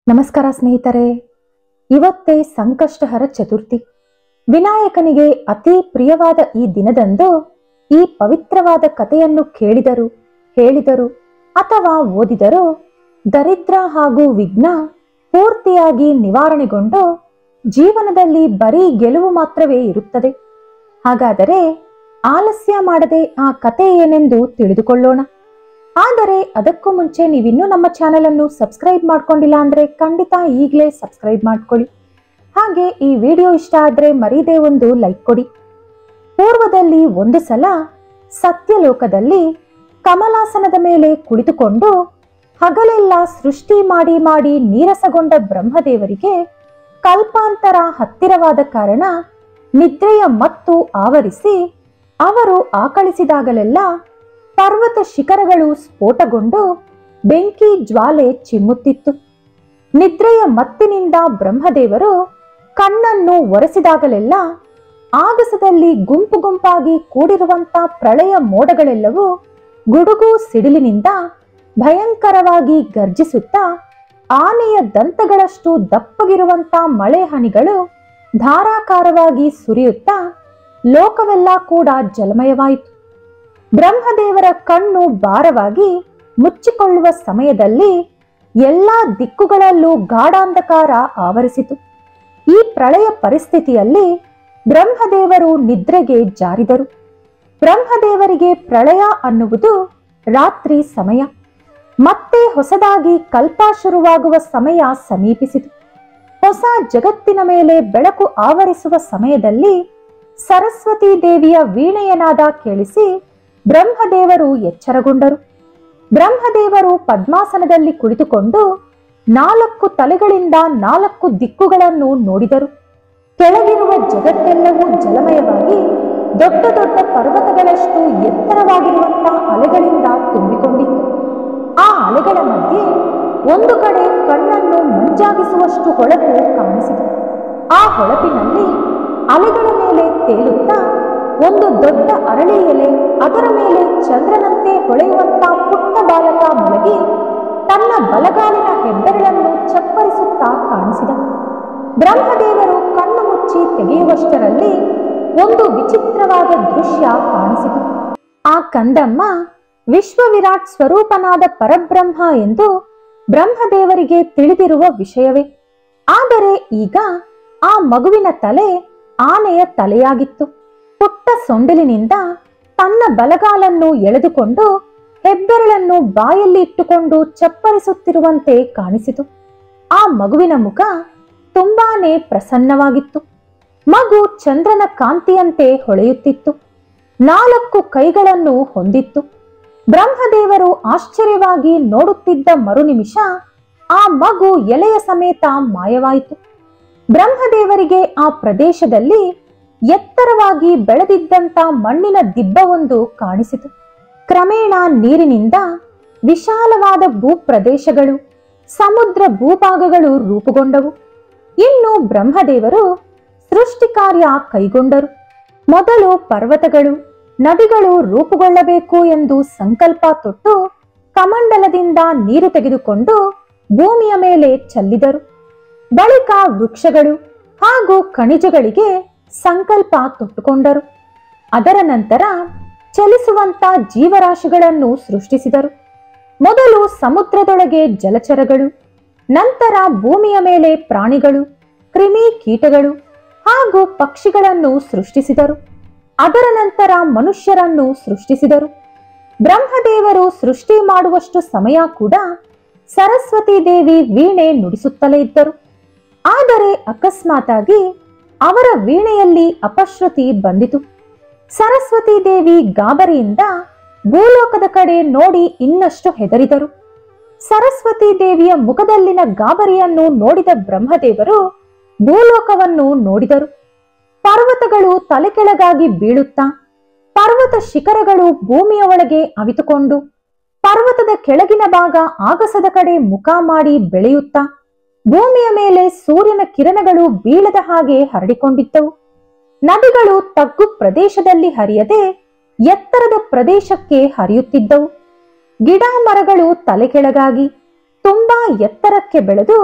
ನಮಸ್ಕಾರ ಸ್ನೇಹಿತರೆ, ಇವತ್ತೇ ಸಂಕಷ್ಟಹರ ಚತುರ್ಥಿ. ವಿನಾಯಕನಿಗೆ ಅತಿ ಪ್ರಿಯವಾದ ಈ ದಿನದಂದು ಈ ಪವಿತ್ರವಾದ ಕಥೆಯನ್ನು ಕೇಳಿದರು, ಹೇಳಿದರು ಅಥವಾ ಓದಿದರು ದರಿದ್ರ ಹಾಗೂ ವಿಘ್ನ ಪೂರ್ತಿಯಾಗಿ ನಿವಾರಣೆಗೊಂಡು ಜೀವನದಲ್ಲಿ ಬರೀ ಗೆಲುವು ಮಾತ್ರವೇ ಇರುತ್ತದೆ. ಹಾಗಾದರೆ ಆಲಸ್ಯ ಮಾಡದೆ ಆ ಕಥೆ ಏನೆಂದು ತಿಳಿದುಕೊಳ್ಳೋಣ. ಆದರೆ ಅದಕ್ಕೂ ಮುಂಚೆ ನೀವಿನ್ನೂ ನಮ್ಮ ಚಾನೆಲ್ ಅನ್ನು ಸಬ್ಸ್ಕ್ರೈಬ್ ಮಾಡ್ಕೊಂಡಿಲ್ಲ ಅಂದ್ರೆ ಖಂಡಿತ ಈಗಲೇ ಸಬ್ಸ್ಕ್ರೈಬ್ ಮಾಡ್ಕೊಳ್ಳಿ. ಹಾಗೆ ಈ ವಿಡಿಯೋ ಇಷ್ಟ ಆದ್ರೆ ಮರೀದೇ ಒಂದು ಲೈಕ್ ಕೊಡಿ. ಪೂರ್ವದಲ್ಲಿ ಒಂದು ಸಲ ಸತ್ಯಲೋಕದಲ್ಲಿ ಕಮಲಾಸನದ ಮೇಲೆ ಕುಳಿತುಕೊಂಡು ಹಗಲೆಲ್ಲ ಸೃಷ್ಟಿ ಮಾಡಿ ಮಾಡಿ ನೀರಸಗೊಂಡ ಬ್ರಹ್ಮದೇವರಿಗೆ ಕಲ್ಪಾಂತರ ಹತ್ತಿರವಾದ ಕಾರಣ ನಿದ್ರೆಯ ಮತ್ತು ಆವರಿಸಿ ಅವರು ಆಕಳಿಸಿದಾಗಲೆಲ್ಲ ಪರ್ವತ ಶಿಖರಗಳು ಸ್ಫೋಟಗೊಂಡು ಬೆಂಕಿ ಜ್ವಾಲೆ ಚಿಮ್ಮುತ್ತಿತ್ತು. ನಿದ್ರೆಯ ಮತ್ತಿನಿಂದ ಬ್ರಹ್ಮದೇವರು ಕಣ್ಣನ್ನು ಒರೆಸಿದಾಗಲೆಲ್ಲ ಆಗಸದಲ್ಲಿ ಗುಂಪು ಗುಂಪಾಗಿ ಕೂಡಿರುವಂತ ಪ್ರಳಯ ಮೋಡಗಳೆಲ್ಲವೂ ಗುಡುಗು ಸಿಡಿಲಿನಿಂದ ಭಯಂಕರವಾಗಿ ಗರ್ಜಿಸುತ್ತಾ ಆನೆಯ ದಂತಗಳಷ್ಟು ದಪ್ಪಗಿರುವಂತ ಮಳೆ ಹನಿಗಳು ಧಾರಾಕಾರವಾಗಿ ಸುರಿಯುತ್ತಾ ಲೋಕವೆಲ್ಲ ಕೂಡ ಜಲಮಯವಾಯಿತು. ಬ್ರಹ್ಮದೇವರ ಕಣ್ಣು ಭಾರವಾಗಿ ಮುಚ್ಚಿಕೊಳ್ಳುವ ಸಮಯದಲ್ಲಿ ಎಲ್ಲಾ ದಿಕ್ಕುಗಳಲ್ಲೂ ಗಾಢಾಂಧಕಾರ ಆವರಿಸಿತು. ಈ ಪ್ರಳಯ ಪರಿಸ್ಥಿತಿಯಲ್ಲಿ ಬ್ರಹ್ಮದೇವರು ನಿದ್ರೆಗೆ ಜಾರಿದರು. ಬ್ರಹ್ಮದೇವರಿಗೆ ಪ್ರಳಯ ಅನ್ನುವುದು ರಾತ್ರಿ ಸಮಯ. ಮತ್ತೆ ಹೊಸದಾಗಿ ಕಲ್ಪ ಶುರುವಾಗುವ ಸಮಯ ಸಮೀಪಿಸಿತು. ಹೊಸ ಜಗತ್ತಿನ ಮೇಲೆ ಬೆಳಕು ಆವರಿಸುವ ಸಮಯದಲ್ಲಿ ಸರಸ್ವತಿ ದೇವಿಯ ವೀಣೆಯನಾದ ಕೇಳಿಸಿ ಬ್ರಹ್ಮದೇವರು ಎಚ್ಚರಗೊಂಡರು. ಬ್ರಹ್ಮದೇವರು ಪದ್ಮಾಸನದಲ್ಲಿ ಕುಳಿತುಕೊಂಡು 4 ತಲೆಗಳಿಂದ 4 ದಿಕ್ಕುಗಳನ್ನು ನೋಡಿದರು. ಕೆಳಗಿರುವ ಜಗತ್ತೆಲ್ಲವೂ ಜಲಮಯವಾಗಿ ದೊಡ್ಡ ದೊಡ್ಡ ಪರ್ವತಗಳಷ್ಟು ಎತ್ತರವಾಗಿರುವಂತಹ ಅಲೆಗಳಿಂದ ತುಂಬಿಕೊಂಡಿತ್ತು. ಆ ಅಲೆಗಳ ಮಧ್ಯೆ ಒಂದು ಕಡೆ ಕಣ್ಣನ್ನು ಮಂಜಾಗಿಸುವಷ್ಟು ಹೊಳಪು ಕಾಣಿಸಿತು. ಆ ಹೊಳಪಿನಲ್ಲಿ ಅಲೆಗಳ ಮೇಲೆ ತೇಲುತ್ತಾ ಒಂದು ದೊಡ್ಡ ಅರಳಿ ಎಲೆ, ಅದರ ಮೇಲೆ ಚಂದ್ರನಂತೆ ಹೊಳೆಯುವಂತ ಪುಟ್ಟ ಬಾಲಕ ಮಲಗಿ ತನ್ನ ಬಲಗಾಲಿನ ಹೆಬ್ಬೆರಳನ್ನು ಚಪ್ಪರಿಸುತ್ತಾ ಕಾಣಿಸಿದ. ಬ್ರಹ್ಮದೇವರು ಕಣ್ಣು ಮುಚ್ಚಿ ತೆಗೆಯುವಷ್ಟರಲ್ಲಿ ಒಂದು ವಿಚಿತ್ರವಾದ ದೃಶ್ಯ ಕಾಣಿಸಿತು. ಆ ಕಂದಮ್ಮ ವಿಶ್ವವಿರಾಟ್ ಸ್ವರೂಪನಾದ ಪರಬ್ರಹ್ಮ ಎಂದು ಬ್ರಹ್ಮದೇವರಿಗೆ ತಿಳಿದಿರುವ ವಿಷಯವೇ. ಆದರೆ ಈಗ ಆ ಮಗುವಿನ ತಲೆ ಆನೆಯ ತಲೆಯಾಗಿತ್ತು. ಪುಟ್ಟ ಸೊಂಡಿಲಿನಿಂದ ತನ್ನ ಬಲಗಾಲನ್ನು ಎಳೆದುಕೊಂಡು ಹೆಬ್ಬೆರಳನ್ನು ಬಾಯಲ್ಲಿ ಇಟ್ಟುಕೊಂಡು ಚಪ್ಪರಿಸುತ್ತಿರುವಂತೆ ಕಾಣಿಸಿತು. ಆ ಮಗುವಿನ ಮುಖ ತುಂಬಾನೇ ಪ್ರಸನ್ನವಾಗಿತ್ತು. ಮಗು ಚಂದ್ರನ ಕಾಂತಿಯಂತೆ ಹೊಳೆಯುತ್ತಿತ್ತು. 4 ಕೈಗಳನ್ನು ಹೊಂದಿತ್ತು. ಬ್ರಹ್ಮದೇವರು ಆಶ್ಚರ್ಯವಾಗಿ ನೋಡುತ್ತಿದ್ದ ಮರುನಿಮಿಷ ಆ ಮಗು ಎಲೆಯ ಸಮೇತ ಮಾಯವಾಯಿತು. ಬ್ರಹ್ಮದೇವರಿಗೆ ಆ ಪ್ರದೇಶದಲ್ಲಿ ಎತ್ತರವಾಗಿ ಬೆಳೆದಿದ್ದಂತ ಮಣ್ಣಿನ ದಿಬ್ಬವೊಂದು ಕಾಣಿಸಿತು. ಕ್ರಮೇಣ ನೀರಿನಿಂದ ವಿಶಾಲವಾದ ಭೂಪ್ರದೇಶಗಳು, ಸಮುದ್ರ ಭೂಭಾಗಗಳು ರೂಪುಗೊಂಡವು. ಇನ್ನು ಬ್ರಹ್ಮದೇವರು ಸೃಷ್ಟಿ ಕಾರ್ಯ ಕೈಗೊಂಡರು. ಮೊದಲು ಪರ್ವತಗಳು, ನದಿಗಳು ರೂಪುಗೊಳ್ಳಬೇಕು ಎಂದು ಸಂಕಲ್ಪ ತೊಟ್ಟು ಕಮಂಡಲದಿಂದ ನೀರು ತೆಗೆದುಕೊಂಡು ಭೂಮಿಯ ಮೇಲೆ ಚೆಲ್ಲಿದರು. ಬಳಿಕ ವೃಕ್ಷಗಳು ಹಾಗೂ ಖನಿಜಗಳಿಗೆ ಸಂಕಲ್ಪ ತೊಟ್ಟುಕೊಂಡರು. ಅದರ ನಂತರ ಚಲಿಸುವಂತ ಜೀವರಾಶಿಗಳನ್ನು ಸೃಷ್ಟಿಸಿದರು. ಮೊದಲು ಸಮುದ್ರದೊಳಗೆ ಜಲಚರಗಳು, ನಂತರ ಭೂಮಿಯ ಮೇಲೆ ಪ್ರಾಣಿಗಳು, ಕ್ರಿಮಿ ಕೀಟಗಳು ಹಾಗೂ ಪಕ್ಷಿಗಳನ್ನು ಸೃಷ್ಟಿಸಿದರು. ಅದರ ನಂತರ ಮನುಷ್ಯರನ್ನು ಸೃಷ್ಟಿಸಿದರು. ಬ್ರಹ್ಮದೇವರು ಸೃಷ್ಟಿ ಮಾಡುವಷ್ಟು ಸಮಯ ಕೂಡ ಸರಸ್ವತಿ ದೇವಿ ವೀಣೆ ನುಡಿಸುತ್ತಲೇ ಇದ್ದರು. ಆದರೆ ಅಕಸ್ಮಾತಾಗಿ ಅವರ ವೀಣೆಯಲ್ಲಿ ಅಪಶ್ರುತಿ ಬಂದಿತು. ಸರಸ್ವತಿ ದೇವಿ ಗಾಬರಿಯಿಂದ ಭೂಲೋಕದ ಕಡೆ ನೋಡಿ ಇನ್ನಷ್ಟು ಹೆದರಿದರು. ಸರಸ್ವತಿ ದೇವಿಯ ಮುಖದಲ್ಲಿನ ಗಾಬರಿಯನ್ನು ನೋಡಿದ ಬ್ರಹ್ಮದೇವರು ಭೂಲೋಕವನ್ನು ನೋಡಿದರು. ಪರ್ವತಗಳು ತಲೆ ಕೆಳಗಾಗಿ ಬೀಳುತ್ತಾ, ಪರ್ವತ ಶಿಖರಗಳು ಭೂಮಿಯ ಒಳಗೆ ಅವಿತುಕೊಂಡು, ಪರ್ವತದ ಕೆಳಗಿನ ಭಾಗ ಆಗಸದ ಕಡೆ ಮುಖ ಮಾಡಿ ಬೆಳೆಯುತ್ತಾ, ಭೂಮಿಯ ಮೇಲೆ ಸೂರ್ಯನ ಕಿರಣಗಳು ಬೀಳದ ಹಾಗೆ ಹರಡಿಕೊಂಡಿದ್ದವು. ನದಿಗಳು ತಗ್ಗು ಪ್ರದೇಶದಲ್ಲಿ ಹರಿಯದೆ ಎತ್ತರದ ಪ್ರದೇಶಕ್ಕೆ ಹರಿಯುತ್ತಿದ್ದವು. ಗಿಡ ಮರಗಳು ತಲೆ ಕೆಳಗಾಗಿ ತುಂಬಾ ಎತ್ತರಕ್ಕೆ ಬೆಳೆದು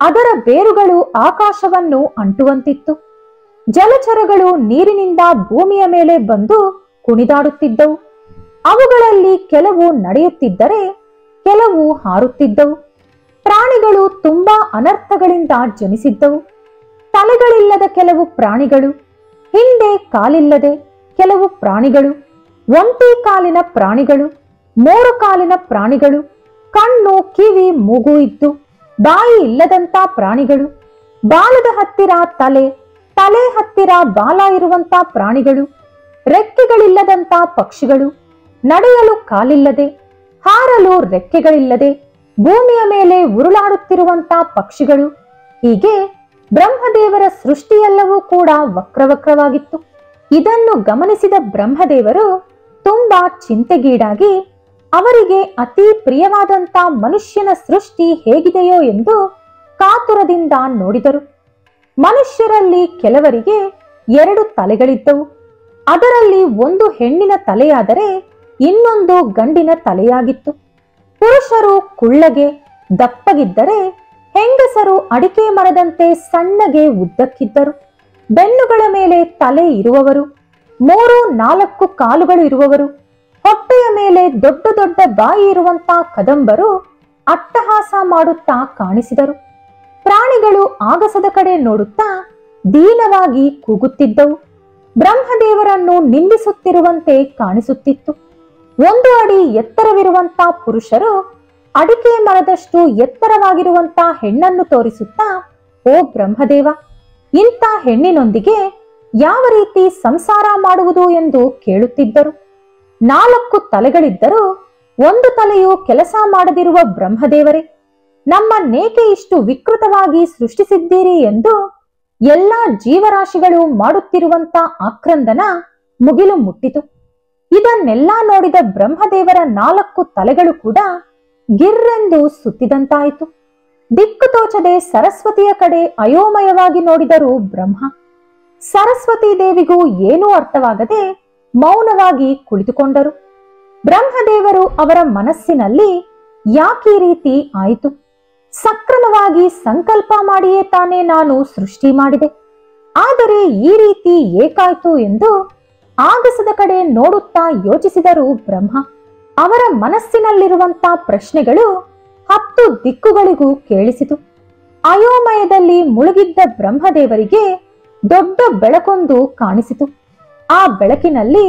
ಅದರ ಬೇರುಗಳು ಆಕಾಶವನ್ನು ಅಂಟುವಂತಿತ್ತು. ಜಲಚರಗಳು ನೀರಿನಿಂದ ಭೂಮಿಯ ಮೇಲೆ ಬಂದು ಕುಣಿದಾಡುತ್ತಿದ್ದವು. ಅವುಗಳಲ್ಲಿ ಕೆಲವು ನಡೆಯುತ್ತಿದ್ದರೆ ಕೆಲವು ಹಾರುತ್ತಿದ್ದವು. ಪ್ರಾಣಿಗಳು ತುಂಬಾ ಅನರ್ಥಗಳಿಂದ ಜನಿಸಿದ್ದವು. ತಲೆಗಳಿಲ್ಲದ ಕೆಲವು ಪ್ರಾಣಿಗಳು, ಹಿಂದೆ ಕಾಲಿಲ್ಲದೆ ಕೆಲವು ಪ್ರಾಣಿಗಳು, ಒಂಟಿ ಕಾಲಿನ ಪ್ರಾಣಿಗಳು, ಮೂರು ಕಾಲಿನ ಪ್ರಾಣಿಗಳು, ಕಣ್ಣು ಕಿವಿ ಮೂಗು ಇದ್ದು ಬಾಯಿ ಇಲ್ಲದಂತ ಪ್ರಾಣಿಗಳು, ಬಾಲದ ಹತ್ತಿರ ತಲೆ, ತಲೆ ಹತ್ತಿರ ಬಾಲ ಇರುವಂತ ಪ್ರಾಣಿಗಳು, ರೆಕ್ಕೆಗಳಿಲ್ಲದಂತ ಪಕ್ಷಿಗಳು, ನಡೆಯಲು ಕಾಲಿಲ್ಲದೆ, ಹಾರಲು ರೆಕ್ಕೆಗಳಿಲ್ಲದೆ ಭೂಮಿಯ ಮೇಲೆ ಉರುಳಾಡುತ್ತಿರುವಂತ ಪಕ್ಷಿಗಳು, ಹೀಗೆ ಬ್ರಹ್ಮದೇವರ ಸೃಷ್ಟಿಯೆಲ್ಲವೂ ಕೂಡ ವಕ್ರವಕ್ರವಾಗಿತ್ತು. ಇದನ್ನು ಗಮನಿಸಿದ ಬ್ರಹ್ಮದೇವರು ತುಂಬಾ ಚಿಂತೆಗೀಡಾಗಿ ಅವರಿಗೆ ಅತಿ ಪ್ರಿಯವಾದಂತ ಮನುಷ್ಯನ ಸೃಷ್ಟಿ ಹೇಗಿದೆಯೋ ಎಂದು ಕಾತುರದಿಂದ ನೋಡಿದರು. ಮನುಷ್ಯರಲ್ಲಿ ಕೆಲವರಿಗೆ 2 ತಲೆಗಳಿದ್ದವು. ಅದರಲ್ಲಿ ಒಂದು ಹೆಣ್ಣಿನ ತಲೆಯಾದರೆ ಇನ್ನೊಂದು ಗಂಡಿನ ತಲೆಯಾಗಿತ್ತು. ಪುರುಷರು ಕುಳ್ಳಗೆ ದಪ್ಪಗಿದ್ದರೆ ಹೆಂಗಸರು ಅಡಿಕೆ ಮರದಂತೆ ಸಣ್ಣಗೆ ಉದ್ದಕ್ಕಿದ್ದರು. ಬೆನ್ನುಗಳ ಮೇಲೆ ತಲೆ ಇರುವವರು, 3-4 ಕಾಲುಗಳು ಇರುವವರು, ಹೊಟ್ಟೆಯ ಮೇಲೆ ದೊಡ್ಡ ದೊಡ್ಡ ಬಾಯಿ ಇರುವಂತ ಕದಂಬರು ಅಟ್ಟಹಾಸ ಮಾಡುತ್ತಾ ಕಾಣಿಸಿದರು. ಪ್ರಾಣಿಗಳು ಆಗಸದ ಕಡೆ ನೋಡುತ್ತಾ ದೀನವಾಗಿ ಕೂಗುತ್ತಿದ್ದವು. ಬ್ರಹ್ಮದೇವರನ್ನು ನಿಂದಿಸುತ್ತಿರುವಂತೆ ಕಾಣಿಸುತ್ತಿತ್ತು. 1 ಅಡಿ ಎತ್ತರವಿರುವಂತ ಪುರುಷರು ಅಡಿಕೆ ಮರದಷ್ಟು ಎತ್ತರವಾಗಿರುವಂತ ಹೆಣ್ಣನ್ನು ತೋರಿಸುತ್ತಾ, ಓ ಬ್ರಹ್ಮದೇವ, ಇಂಥ ಹೆಣ್ಣಿನೊಂದಿಗೆ ಯಾವ ರೀತಿ ಸಂಸಾರ ಮಾಡುವುದು ಎಂದು ಕೇಳುತ್ತಿದ್ದರು. 4 ತಲೆಗಳಿದ್ದರೂ 1 ತಲೆಯು ಕೆಲಸ ಮಾಡದಿರುವ ಬ್ರಹ್ಮದೇವರೇ, ನಮ್ಮನ್ನೇಕೆ ಇಷ್ಟು ವಿಕೃತವಾಗಿ ಸೃಷ್ಟಿಸಿದ್ದೀರಿ ಎಂದು ಎಲ್ಲಾ ಜೀವರಾಶಿಗಳು ಮಾಡುತ್ತಿರುವಂತ ಆಕ್ರಂದನ ಮುಗಿಲು ಮುಟ್ಟಿತು. ಇದನ್ನೆಲ್ಲ ನೋಡಿದ ಬ್ರಹ್ಮದೇವರ 4 ತಲೆಗಳು ಕೂಡ ಗಿರ್ರೆಂದು ಸುತ್ತಿದಂತಾಯಿತು. ದಿಕ್ಕು ತೋಚದೆ ಸರಸ್ವತಿಯ ಕಡೆ ಅಯೋಮಯವಾಗಿ ನೋಡಿದರು ಬ್ರಹ್ಮ. ಸರಸ್ವತಿ ದೇವಿಗೂ ಏನೂ ಅರ್ಥವಾಗದೆ ಮೌನವಾಗಿ ಕುಳಿತುಕೊಂಡರು. ಬ್ರಹ್ಮದೇವರು ಅವರ ಮನಸ್ಸಿನಲ್ಲಿ ಯಾಕೆ ಈ ರೀತಿ ಆಯಿತು? ಸಕ್ರಮವಾಗಿ ಸಂಕಲ್ಪ ಮಾಡಿಯೇ ತಾನೇ ನಾನು ಸೃಷ್ಟಿ ಮಾಡಿದೆ, ಆದರೆ ಈ ರೀತಿ ಏಕಾಯ್ತು ಎಂದು ಆಗಸದ ಕಡೆ ನೋಡುತ್ತಾ ಯೋಚಿಸಿದರು ಬ್ರಹ್ಮ. ಅವರ ಮನಸ್ಸಿನಲ್ಲಿರುವಂತ ಪ್ರಶ್ನೆಗಳು 10 ದಿಕ್ಕುಗಳಿಗೂ ಕೇಳಿಸಿತು. ಅಯೋಮಯದಲ್ಲಿ ಮುಳುಗಿದ್ದ ಬ್ರಹ್ಮದೇವರಿಗೆ ದೊಡ್ಡ ಬೆಳಕೊಂದು ಕಾಣಿಸಿತು. ಆ ಬೆಳಕಿನಲ್ಲಿ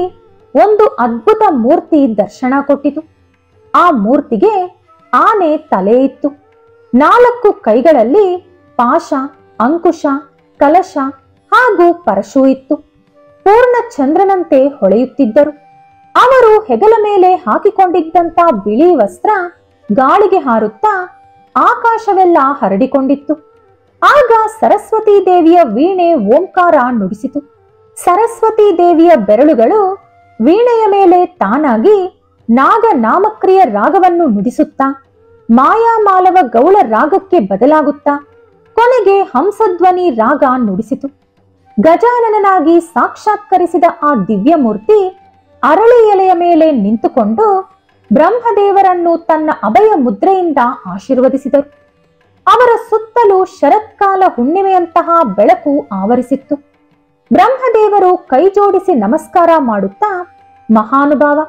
ಒಂದು ಅದ್ಭುತ ಮೂರ್ತಿ ದರ್ಶನ ಕೊಟ್ಟಿತು. ಆ ಮೂರ್ತಿಗೆ ಆನೆ ತಲೆ ಇತ್ತು. 4 ಕೈಗಳಲ್ಲಿ ಪಾಶ, ಅಂಕುಶ, ಕಲಶ ಹಾಗೂ ಪರಶು ಇತ್ತು. ಪೂರ್ಣ ಚಂದ್ರನಂತೆ ಹೊಳೆಯುತ್ತಿದ್ದರು. ಅವರು ಹೆಗಲ ಮೇಲೆ ಹಾಕಿಕೊಂಡಿದ್ದಂತ ಬಿಳಿ ವಸ್ತ್ರ ಗಾಳಿಗೆ ಹಾರುತ್ತಾ ಆಕಾಶವೆಲ್ಲ ಹರಡಿಕೊಂಡಿತ್ತು. ಆಗ ಸರಸ್ವತಿ ದೇವಿಯ ವೀಣೆ ಓಂಕಾರ ನುಡಿಸಿತು. ಸರಸ್ವತಿ ದೇವಿಯ ಬೆರಳುಗಳು ವೀಣೆಯ ಮೇಲೆ ತಾನಾಗಿ ನಾಗ ನಾಮಕ್ರಿಯ ರಾಗವನ್ನು ನುಡಿಸುತ್ತಾ ಮಾಯಾಮಾಲವ ಗೌಳ ರಾಗಕ್ಕೆ ಬದಲಾಗುತ್ತಾ ಕೊನೆಗೆ ಹಂಸಧ್ವನಿ ರಾಗ ನುಡಿಸಿತು. ಗಜಾನನನಾಗಿ ಸಾಕ್ಷಾತ್ಕರಿಸಿದ ಆ ದಿವ್ಯ ಮೂರ್ತಿ ಅರಳಿ ಎಲೆಯ ಮೇಲೆ ನಿಂತುಕೊಂಡು ಬ್ರಹ್ಮದೇವರನ್ನು ತನ್ನ ಅಭಯ ಮುದ್ರೆಯಿಂದ ಆಶೀರ್ವದಿಸಿದರು. ಅವರ ಸುತ್ತಲೂ ಶರತ್ಕಾಲ ಹುಣ್ಣಿಮೆಯಂತಹ ಬೆಳಕು ಆವರಿಸಿತ್ತು. ಬ್ರಹ್ಮದೇವರು ಕೈ ಜೋಡಿಸಿ ನಮಸ್ಕಾರ ಮಾಡುತ್ತಾ, ಮಹಾನುಭಾವ,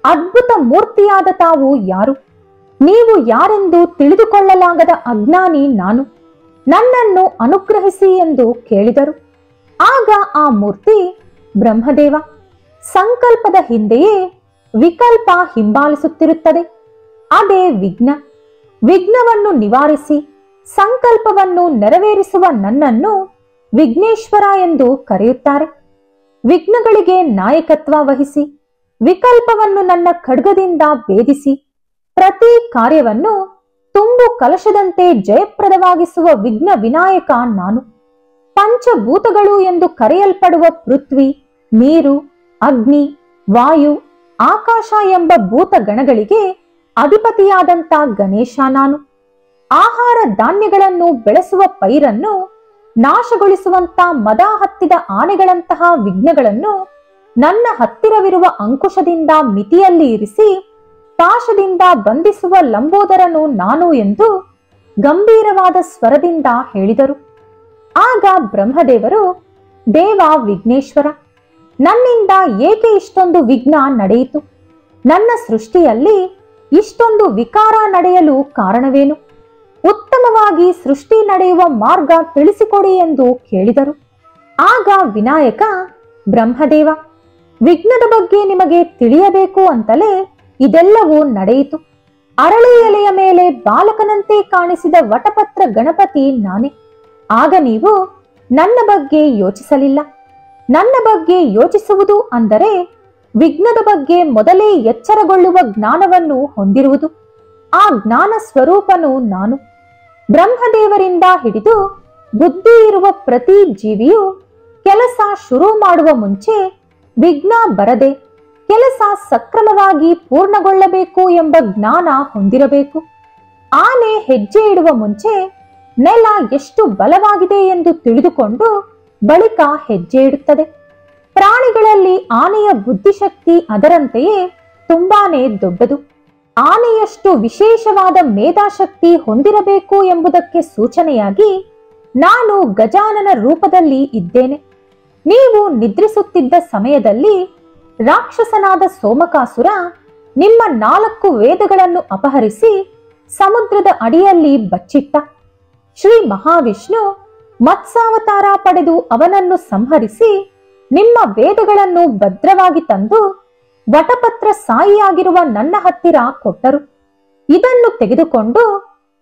ಅದ್ಭುತ ಮೂರ್ತಿಯಾದ ತಾವು ಯಾರು? ನೀವು ಯಾರೆಂದು ತಿಳಿದುಕೊಳ್ಳಲಾಗದ ಅಜ್ಞಾನಿ ನಾನು. ನನ್ನನ್ನು ಅನುಗ್ರಹಿಸಿ ಎಂದು ಕೇಳಿದರು. ಆಗ ಆ ಮೂರ್ತಿ, ಬ್ರಹ್ಮದೇವ, ಸಂಕಲ್ಪದ ಹಿಂದೆಯೇ ವಿಕಲ್ಪ ಹಿಂಬಾಲಿಸುತ್ತಿರುತ್ತದೆ. ಅದೇ ವಿಘ್ನ. ವಿಘ್ನವನ್ನು ನಿವಾರಿಸಿ ಸಂಕಲ್ಪವನ್ನು ನೆರವೇರಿಸುವ ನನ್ನನ್ನು ವಿಘ್ನೇಶ್ವರ ಎಂದು ಕರೆಯುತ್ತಾರೆ. ವಿಘ್ನಗಳಿಗೆ ನಾಯಕತ್ವ ವಹಿಸಿ ವಿಕಲ್ಪವನ್ನು ನನ್ನ ಖಡ್ಗದಿಂದ ಭೇದಿಸಿ ಪ್ರತಿ ಕಾರ್ಯವನ್ನು ತುಂಬು ಕಲಶದಂತೆ ಜಯಪ್ರದವಾಗಿಸುವ ವಿಘ್ನ ವಿನಾಯಕ ನಾನು. ಪಂಚಭೂತಗಳು ಎಂದು ಕರೆಯಲ್ಪಡುವ ಪೃಥ್ವಿ, ನೀರು, ಅಗ್ನಿ, ವಾಯು, ಆಕಾಶ ಎಂಬ ಭೂತ ಗಣಗಳಿಗೆ ಅಧಿಪತಿಯಾದಂತ ಗಣೇಶ ನಾನು. ಆಹಾರ ಧಾನ್ಯಗಳನ್ನು ಬೆಳೆಸುವ ಪೈರನ್ನು ನಾಶಗೊಳಿಸುವಂತ ಮದ ಹತ್ತಿದ ಆನೆಗಳಂತಹ ವಿಘ್ನಗಳನ್ನು ನನ್ನ ಹತ್ತಿರವಿರುವ ಅಂಕುಶದಿಂದ ಮಿತಿಯಲ್ಲಿ ಇರಿಸಿ ಪಾಶದಿಂದ ಬಂಧಿಸುವ ಲಂಬೋದರನು ನಾನು ಎಂದು ಗಂಭೀರವಾದ ಸ್ವರದಿಂದ ಹೇಳಿದರು. ಆಗ ಬ್ರಹ್ಮದೇವರು, ದೇವ ವಿಘ್ನೇಶ್ವರ, ನನ್ನಿಂದ ಏಕೆ ಇಷ್ಟೊಂದು ವಿಘ್ನ ನಡೆಯಿತು? ನನ್ನ ಸೃಷ್ಟಿಯಲ್ಲಿ ಇಷ್ಟೊಂದು ವಿಕಾರ ನಡೆಯಲು ಕಾರಣವೇನು? ಉತ್ತಮವಾಗಿ ಸೃಷ್ಟಿ ನಡೆಯುವ ಮಾರ್ಗ ತಿಳಿಸಿಕೊಡಿ ಎಂದು ಕೇಳಿದರು. ಆಗ ವಿನಾಯಕ, ಬ್ರಹ್ಮದೇವ, ವಿಘ್ನದ ಬಗ್ಗೆ ನಿಮಗೆ ತಿಳಿಯಬೇಕು ಅಂತಲೇ ಇದೆಲ್ಲವೂ ನಡೆಯಿತು. ಅರಳಿ ಎಲೆಯ ಮೇಲೆ ಬಾಲಕನಂತೆ ಕಾಣಿಸಿದ ವಟಪತ್ರ ಗಣಪತಿ ನಾನೇ. ಆಗ ನೀವು ನನ್ನ ಬಗ್ಗೆ ಯೋಚಿಸಲಿಲ್ಲ. ನನ್ನ ಬಗ್ಗೆ ಯೋಚಿಸುವುದು ಅಂದರೆ ವಿಘ್ನದ ಬಗ್ಗೆ ಮೊದಲೇ ಎಚ್ಚರಗೊಳ್ಳುವ ಜ್ಞಾನವನ್ನು ಹೊಂದಿರುವುದು. ಆ ಜ್ಞಾನ ಸ್ವರೂಪನು ನಾನು. ಬ್ರಹ್ಮದೇವರಿಂದ ಹಿಡಿದು ಬುದ್ಧಿ ಇರುವ ಪ್ರತಿ ಜೀವಿಯು ಕೆಲಸ ಶುರು ಮಾಡುವ ಮುಂಚೆ ವಿಘ್ನ ಬರದೆ ಕೆಲಸ ಸಕ್ರಮವಾಗಿ ಪೂರ್ಣಗೊಳ್ಳಬೇಕು ಎಂಬ ಜ್ಞಾನ ಹೊಂದಿರಬೇಕು. ಆನೆ ಹೆಜ್ಜೆ ಇಡುವ ಮುಂಚೆ ನೆಲ ಎಷ್ಟು ಬಲವಾಗಿದೆ ಎಂದು ತಿಳಿದುಕೊಂಡು ಬಳಿಕ ಹೆಜ್ಜೆ ಇಡುತ್ತದೆ. ಪ್ರಾಣಿಗಳಲ್ಲಿ ಆನೆಯ ಬುದ್ಧಿಶಕ್ತಿ ಅದರಂತೆಯೇ ತುಂಬಾನೇ ದೊಡ್ಡದು. ಆನೆಯಷ್ಟು ವಿಶೇಷವಾದ ಮೇಧಾಶಕ್ತಿ ಹೊಂದಿರಬೇಕು ಎಂಬುದಕ್ಕೆ ಸೂಚನೆಯಾಗಿ ನಾನು ಗಜಾನನ ರೂಪದಲ್ಲಿ ಇದ್ದೇನೆ. ನೀವು ನಿದ್ರಿಸುತ್ತಿದ್ದ ಸಮಯದಲ್ಲಿ ರಾಕ್ಷಸನಾದ ಸೋಮಕಾಸುರ ನಿಮ್ಮ 4 ವೇದಗಳನ್ನು ಅಪಹರಿಸಿ ಸಮುದ್ರದ ಅಡಿಯಲ್ಲಿ ಬಚ್ಚಿಟ್ಟ. ಶ್ರೀ ಮಹಾವಿಷ್ಣು ಮತ್ಸಾವತಾರ ಪಡೆದು ಅವನನ್ನು ಸಂಹರಿಸಿ ನಿಮ್ಮ ವೇದಗಳನ್ನು ಭದ್ರವಾಗಿ ತಂದು ವಟಪತ್ರ ಸಾಯಿಯಾಗಿರುವ ನನ್ನ ಹತ್ತಿರ ಕೊಟ್ಟರು. ಇದನ್ನು ತೆಗೆದುಕೊಂಡು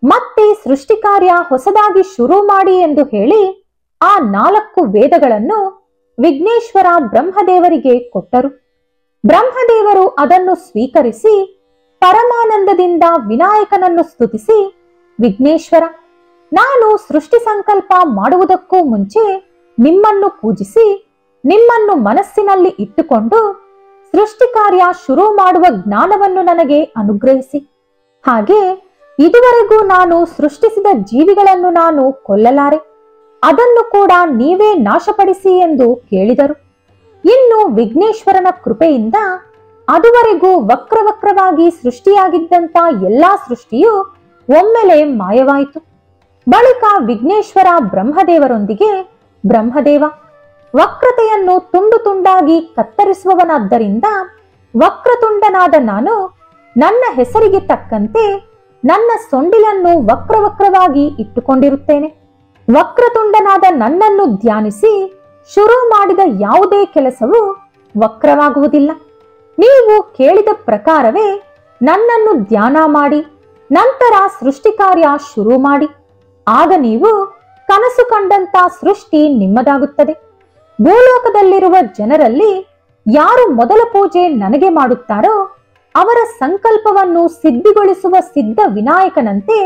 ಮತ್ತೆ ಸೃಷ್ಟಿ ಕಾರ್ಯ ಹೊಸದಾಗಿ ಶುರು ಮಾಡಿ ಎಂದು ಹೇಳಿ ಆ 4 ವೇದಗಳನ್ನು ವಿಘ್ನೇಶ್ವರ ಬ್ರಹ್ಮದೇವರಿಗೆ ಕೊಟ್ಟರು. ಬ್ರಹ್ಮದೇವರು ಅದನ್ನು ಸ್ವೀಕರಿಸಿ ಪರಮಾನಂದದಿಂದ ವಿನಾಯಕನನ್ನು ಸ್ತುತಿಸಿ, ವಿಘ್ನೇಶ್ವರ, ನಾನು ಸೃಷ್ಟಿ ಸಂಕಲ್ಪ ಮಾಡುವುದಕ್ಕೂ ಮುಂಚೆ ನಿಮ್ಮನ್ನು ಪೂಜಿಸಿ ನಿಮ್ಮನ್ನು ಮನಸ್ಸಿನಲ್ಲಿ ಇಟ್ಟುಕೊಂಡು ಸೃಷ್ಟಿ ಕಾರ್ಯ ಶುರು ಮಾಡುವ ಜ್ಞಾನವನ್ನು ನನಗೆ ಅನುಗ್ರಹಿಸಿ. ಹಾಗೆ ಇದುವರೆಗೂ ನಾನು ಸೃಷ್ಟಿಸಿದ ಜೀವಿಗಳನ್ನು ನಾನು ಕೊಲ್ಲಲಾರೆ, ಅದನ್ನು ಕೂಡ ನೀವೇ ನಾಶಪಡಿಸಿ ಎಂದು ಕೇಳಿದರು. ಇನ್ನು ವಿಘ್ನೇಶ್ವರನ ಕೃಪೆಯಿಂದ ಅದುವರೆಗೂ ವಕ್ರವಕ್ರವಾಗಿ ಸೃಷ್ಟಿಯಾಗಿದ್ದಂತ ಎಲ್ಲಾ ಸೃಷ್ಟಿಯು ಒಮ್ಮೆಲೆ ಮಾಯವಾಯಿತು. ಬಳಿಕ ವಿಘ್ನೇಶ್ವರ ಬ್ರಹ್ಮದೇವರೊಂದಿಗೆ, ಬ್ರಹ್ಮದೇವ, ವಕ್ರತೆಯನ್ನು ತುಂಡು ತುಂಡಾಗಿ ಕತ್ತರಿಸುವವನಾದ್ದರಿಂದ ವಕ್ರತುಂಡನಾದ ನಾನು ನನ್ನ ಹೆಸರಿಗೆ ತಕ್ಕಂತೆ ನನ್ನ ಸೊಂಡಿಲನ್ನು ವಕ್ರವಕ್ರವಾಗಿ ಇಟ್ಟುಕೊಂಡಿರುತ್ತೇನೆ. ವಕ್ರತುಂಡನಾದ ನನ್ನನ್ನು ಧ್ಯಾನಿಸಿ ಶುರು ಮಾಡಿದ ಯಾವುದೇ ಕೆಲಸವು ವಕ್ರವಾಗುವುದಿಲ್ಲ. ನೀವು ಕೇಳಿದ ಪ್ರಕಾರವೇ ನನ್ನನ್ನು ಧ್ಯಾನ ಮಾಡಿ ನಂತರ ಸೃಷ್ಟಿ ಕಾರ್ಯ ಶುರು ಮಾಡಿ. ಆಗ ನೀವು ಕನಸು ಕಂಡಂತ ಸೃಷ್ಟಿ ನಿಮ್ಮದಾಗುತ್ತದೆ. ಭೂಲೋಕದಲ್ಲಿರುವ ಜನರಲ್ಲಿ ಯಾರು ಮೊದಲ ಪೂಜೆ ನನಗೆ ಮಾಡುತ್ತಾರೋ ಅವರ ಸಂಕಲ್ಪವನ್ನು ಸಿದ್ಧಿಗೊಳಿಸುವ ಸಿದ್ಧ ವಿನಾಯಕನಂತೆ,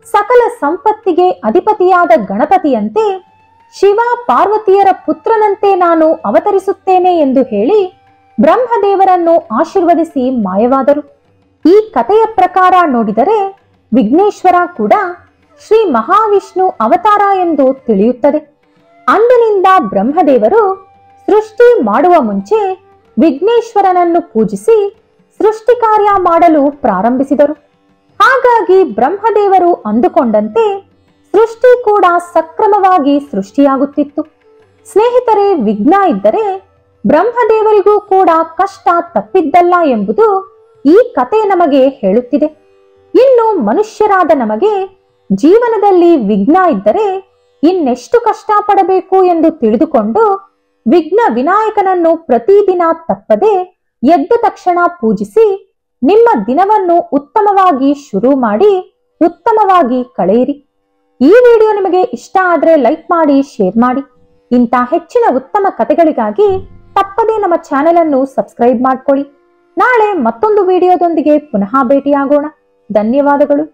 ಸಕಲ ಸಂಪತ್ತಿಗೆ ಅಧಿಪತಿಯಾದ ಗಣಪತಿಯಂತೆ, ಶಿವ ಪಾರ್ವತಿಯರ ಪುತ್ರನಂತೆ ನಾನು ಅವತರಿಸುತ್ತೇನೆ ಎಂದು ಹೇಳಿ ಬ್ರಹ್ಮದೇವರನ್ನು ಆಶೀರ್ವದಿಸಿ ಮಾಯವಾದರು. ಈ ಕಥೆಯ ಪ್ರಕಾರ ನೋಡಿದರೆ ವಿಘ್ನೇಶ್ವರ ಕೂಡ ಶ್ರೀ ಮಹಾವಿಷ್ಣು ಅವತಾರ ಎಂದು ತಿಳಿಯುತ್ತದೆ. ಅಂದಿನಿಂದ ಬ್ರಹ್ಮದೇವರು ಸೃಷ್ಟಿ ಮಾಡುವ ಮುಂಚೆ ವಿಘ್ನೇಶ್ವರನನ್ನು ಪೂಜಿಸಿ ಸೃಷ್ಟಿ ಕಾರ್ಯ ಮಾಡಲು ಪ್ರಾರಂಭಿಸಿದರು. ಹಾಗಾಗಿ ಬ್ರಹ್ಮದೇವರು ಅಂದುಕೊಂಡಂತೆ ಸೃಷ್ಟಿ ಕೂಡ ಸಕ್ರಮವಾಗಿ ಸೃಷ್ಟಿಯಾಗುತ್ತಿತ್ತು. ಸ್ನೇಹಿತರೆ, ವಿಘ್ನ ಇದ್ದರೆ ಬ್ರಹ್ಮದೇವರಿಗೂ ಕೂಡ ಕಷ್ಟ ತಪ್ಪಿದ್ದಲ್ಲ ಎಂಬುದು ಈ ಕತೆ ನಮಗೆ ಹೇಳುತ್ತಿದೆ. ಇನ್ನು ಮನುಷ್ಯರಾದ ನಮಗೆ ಜೀವನದಲ್ಲಿ ವಿಘ್ನ ಇದ್ದರೆ ಇನ್ನೆಷ್ಟು ಕಷ್ಟ ಪಡಬೇಕು ಎಂದು ತಿಳಿದುಕೊಂಡು ವಿಘ್ನ ವಿನಾಯಕನನ್ನು ಪ್ರತಿದಿನ ತಪ್ಪದೆ ಎದ್ದ ತಕ್ಷಣ ಪೂಜಿಸಿ ನಿಮ್ಮ ದಿನವನ್ನು ಉತ್ತಮವಾಗಿ ಶುರು ಮಾಡಿ ಉತ್ತಮವಾಗಿ ಕಳೆಯಿರಿ. ಈ ವಿಡಿಯೋ ನಿಮಗೆ ಇಷ್ಟ ಆದರೆ ಲೈಕ್ ಮಾಡಿ, ಶೇರ್ ಮಾಡಿ. ಇಂಥ ಹೆಚ್ಚಿನ ಉತ್ತಮ ಕಥೆಗಳಿಗಾಗಿ ತಪ್ಪದೇ ನಮ್ಮ ಚಾನೆಲ್ ಅನ್ನು ಸಬ್ಸ್ಕ್ರೈಬ್ ಮಾಡ್ಕೊಳ್ಳಿ. ನಾಳೆ ಮತ್ತೊಂದು ವಿಡಿಯೋದೊಂದಿಗೆ ಪುನಃ ಭೇಟಿಯಾಗೋಣ. ಧನ್ಯವಾದಗಳು.